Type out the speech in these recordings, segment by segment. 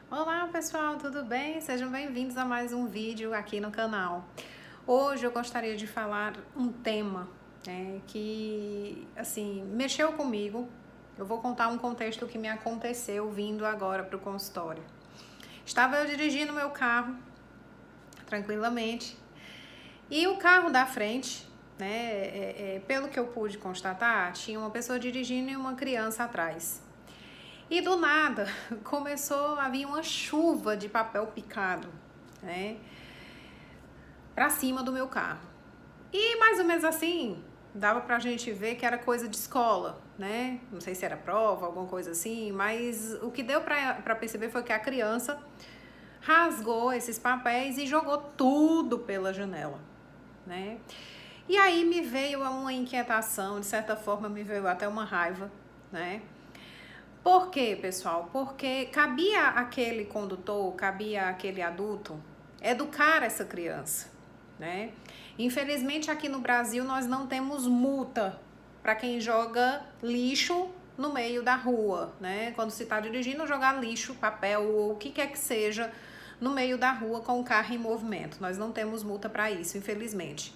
Olá pessoal, tudo bem? Sejam bem-vindos a mais um vídeo aqui no canal. Hoje eu gostaria de falar um tema que assim mexeu comigo. Eu vou contar um contexto que me aconteceu vindo agora para o consultório. Estava eu dirigindo meu carro tranquilamente e o carro da frente, pelo que eu pude constatar, tinha uma pessoa dirigindo e uma criança atrás. E do nada havia uma chuva de papel picado, pra cima do meu carro. E mais ou menos assim, dava pra gente ver que era coisa de escola, né? Não sei se era prova, alguma coisa assim, mas o que deu pra perceber foi que a criança rasgou esses papéis e jogou tudo pela janela, né? E aí me veio uma inquietação, de certa forma me veio até uma raiva, né? Por quê, pessoal? Porque cabia àquele condutor, cabia àquele adulto educar essa criança, né? Infelizmente aqui no Brasil nós não temos multa para quem joga lixo no meio da rua, né? Quando se está dirigindo, jogar lixo, papel ou o que quer que seja no meio da rua com o carro em movimento. Nós não temos multa para isso, infelizmente.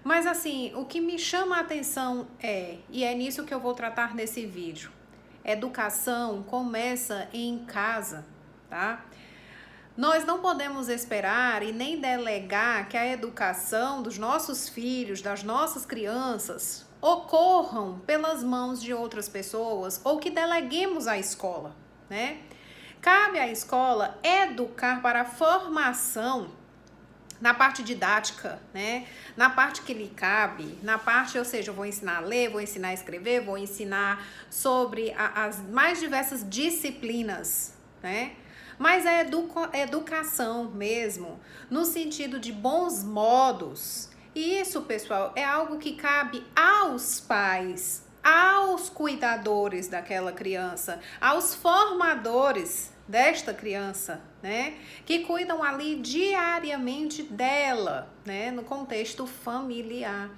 Mas assim, o que me chama a atenção e é nisso que eu vou tratar nesse vídeo, educação começa em casa, tá? Nós não podemos esperar e nem delegar que a educação dos nossos filhos, das nossas crianças, ocorram pelas mãos de outras pessoas ou que deleguemos à escola, né? Cabe à escola educar para a formação na parte didática, né? Na parte que lhe cabe, na parte, ou seja, eu vou ensinar a ler, vou ensinar a escrever, vou ensinar sobre as mais diversas disciplinas, né? Mas é educação mesmo, no sentido de bons modos. E isso, pessoal, é algo que cabe aos pais, aos cuidadores daquela criança, aos formadores desta criança, né? Que cuidam ali diariamente dela, né? No contexto familiar.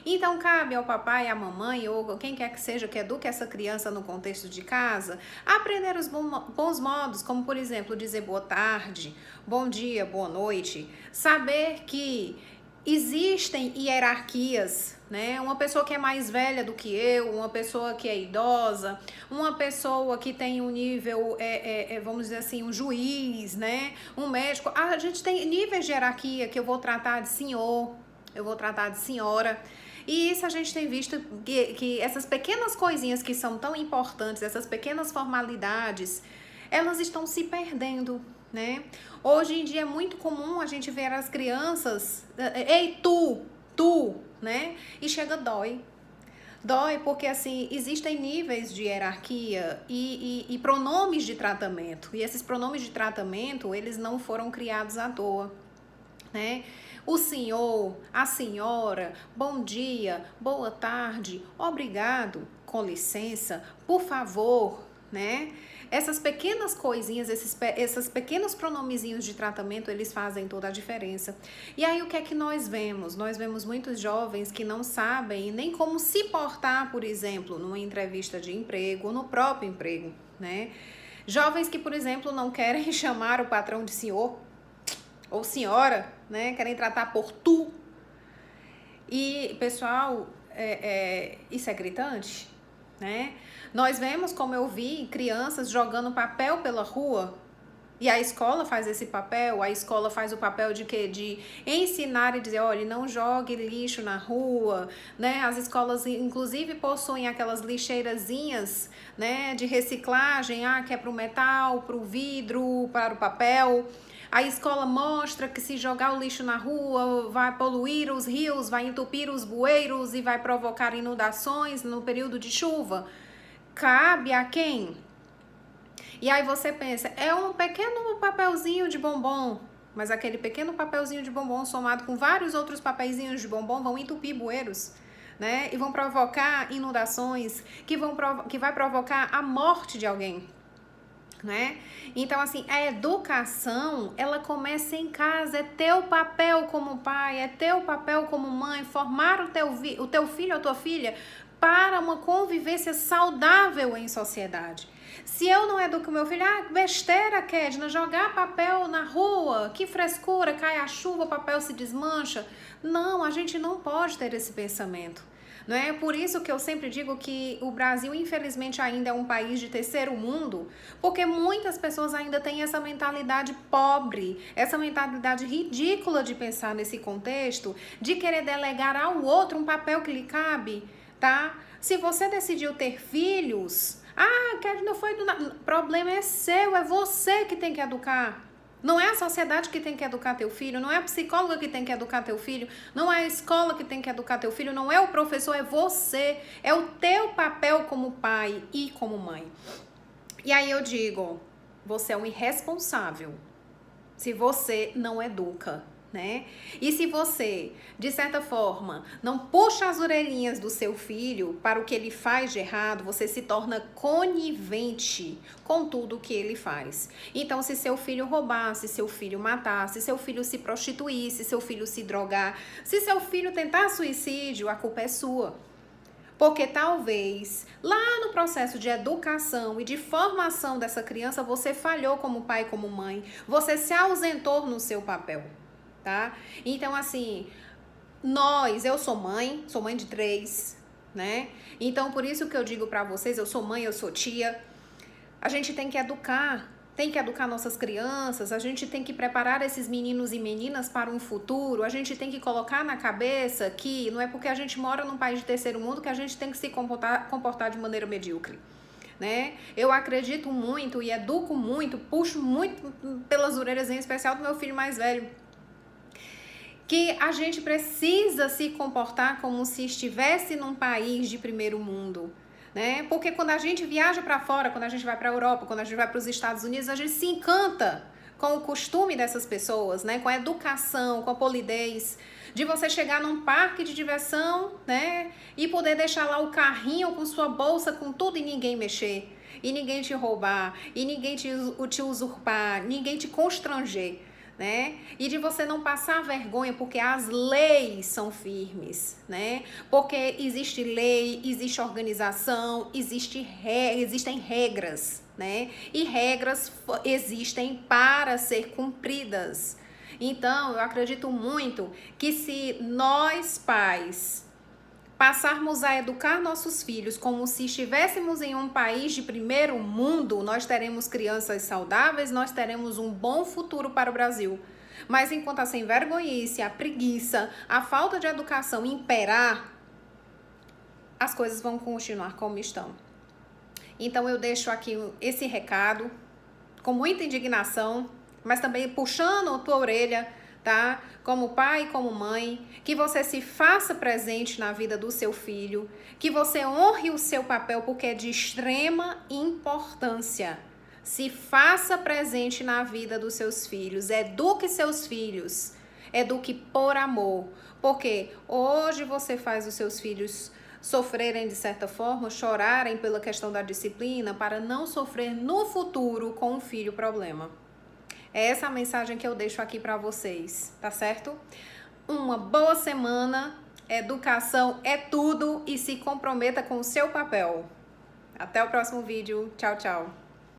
Então, cabe ao papai, à mamãe ou quem quer que seja que eduque essa criança no contexto de casa, aprender os bons modos, como, por exemplo, dizer boa tarde, bom dia, boa noite, saber que existem hierarquias, né? Uma pessoa que é mais velha do que eu, uma pessoa que é idosa, uma pessoa que tem um nível, vamos dizer assim, um juiz, né? Um médico. A gente tem níveis de hierarquia que eu vou tratar de senhor, eu vou tratar de senhora. E isso a gente tem visto que essas pequenas coisinhas que são tão importantes, essas pequenas formalidades, elas estão se perdendo, né? Hoje em dia é muito comum a gente ver as crianças, ei, tu, né? E chega dói. Dói porque, assim, existem níveis de hierarquia e pronomes de tratamento. E esses pronomes de tratamento, eles não foram criados à toa, né? O senhor, a senhora, bom dia, boa tarde, obrigado, com licença, por favor, né? Essas pequenas coisinhas, esses pequenos pronomezinhos de tratamento, eles fazem toda a diferença. E aí o que é que nós vemos? Nós vemos muitos jovens que não sabem nem como se portar, por exemplo, numa entrevista de emprego, no próprio emprego, né? Jovens que, por exemplo, não querem chamar o patrão de senhor ou senhora, né? Querem tratar por tu. E, pessoal, isso é gritante, né? Nós vemos, como eu vi, crianças jogando papel pela rua e a escola faz esse papel, a escola faz o papel de quê? De ensinar e dizer, olha, não jogue lixo na rua, né? As escolas, inclusive, possuem aquelas lixeirazinhas, né? De reciclagem, que é para o metal, para o vidro, para o papel. A escola mostra que se jogar o lixo na rua vai poluir os rios, vai entupir os bueiros e vai provocar inundações no período de chuva. Cabe a quem? E aí você pensa, é um pequeno papelzinho de bombom, mas aquele pequeno papelzinho de bombom somado com vários outros papeizinhos de bombom vão entupir bueiros, né? E vão provocar inundações que vai provocar a morte de alguém, né? Então, assim, a educação, ela começa em casa, é teu papel como pai, é teu papel como mãe, formar o teu filho ou tua filha para uma convivência saudável em sociedade. Se eu não educo meu filho, besteira, Kedna, jogar papel na rua, que frescura, cai a chuva, o papel se desmancha. Não, a gente não pode ter esse pensamento. Não é por isso que eu sempre digo que o Brasil, infelizmente, ainda é um país de terceiro mundo, porque muitas pessoas ainda têm essa mentalidade pobre, essa mentalidade ridícula de pensar nesse contexto, de querer delegar ao outro um papel que lhe cabe, tá? Se você decidiu ter filhos, não foi do nada. O problema é seu, é você que tem que educar. Não é a sociedade que tem que educar teu filho, não é a psicóloga que tem que educar teu filho, não é a escola que tem que educar teu filho, não é o professor, é você. É o teu papel como pai e como mãe. E aí eu digo, você é um irresponsável se você não educa, né? E se você, de certa forma, não puxa as orelhinhas do seu filho para o que ele faz de errado, você se torna conivente com tudo o que ele faz. Então, se seu filho roubar, se seu filho matar, se seu filho se prostituir, se seu filho se drogar, se seu filho tentar suicídio, a culpa é sua. Porque talvez lá no processo de educação e de formação dessa criança, você falhou como pai, como mãe, você se ausentou no seu papel. Tá? Então, assim, eu sou mãe de 3, né? Então, por isso que eu digo pra vocês, eu sou mãe, eu sou tia, a gente tem que educar nossas crianças, a gente tem que preparar esses meninos e meninas para um futuro, a gente tem que colocar na cabeça que não é porque a gente mora num país de terceiro mundo que a gente tem que se comportar de maneira medíocre. Né? Eu acredito muito e educo muito, puxo muito pelas orelhas, em especial do meu filho mais velho, que a gente precisa se comportar como se estivesse num país de primeiro mundo, né? Porque quando a gente viaja para fora, quando a gente vai para a Europa, quando a gente vai para os Estados Unidos, a gente se encanta com o costume dessas pessoas, né? Com a educação, com a polidez, de você chegar num parque de diversão, né? E poder deixar lá o carrinho com sua bolsa, com tudo e ninguém mexer, e ninguém te roubar, e ninguém te usurpar, ninguém te constranger. Né? E de você não passar vergonha, porque as leis são firmes, né? Porque existe lei, existe organização, existem regras, né? E regras existem para ser cumpridas. Então, eu acredito muito que se nós, pais, passarmos a educar nossos filhos como se estivéssemos em um país de primeiro mundo, nós teremos crianças saudáveis, nós teremos um bom futuro para o Brasil. Mas enquanto a sem-vergonhice, a preguiça, a falta de educação imperar, as coisas vão continuar como estão. Então eu deixo aqui esse recado com muita indignação, mas também puxando a tua orelha, tá? Como pai e como mãe, que você se faça presente na vida do seu filho, que você honre o seu papel porque é de extrema importância. Se faça presente na vida dos seus filhos, eduque seus filhos, eduque por amor, porque hoje você faz os seus filhos sofrerem de certa forma, chorarem pela questão da disciplina para não sofrer no futuro com um filho problema. É essa a mensagem que eu deixo aqui para vocês, tá certo? Uma boa semana, educação é tudo e se comprometa com o seu papel. Até o próximo vídeo. Tchau, tchau.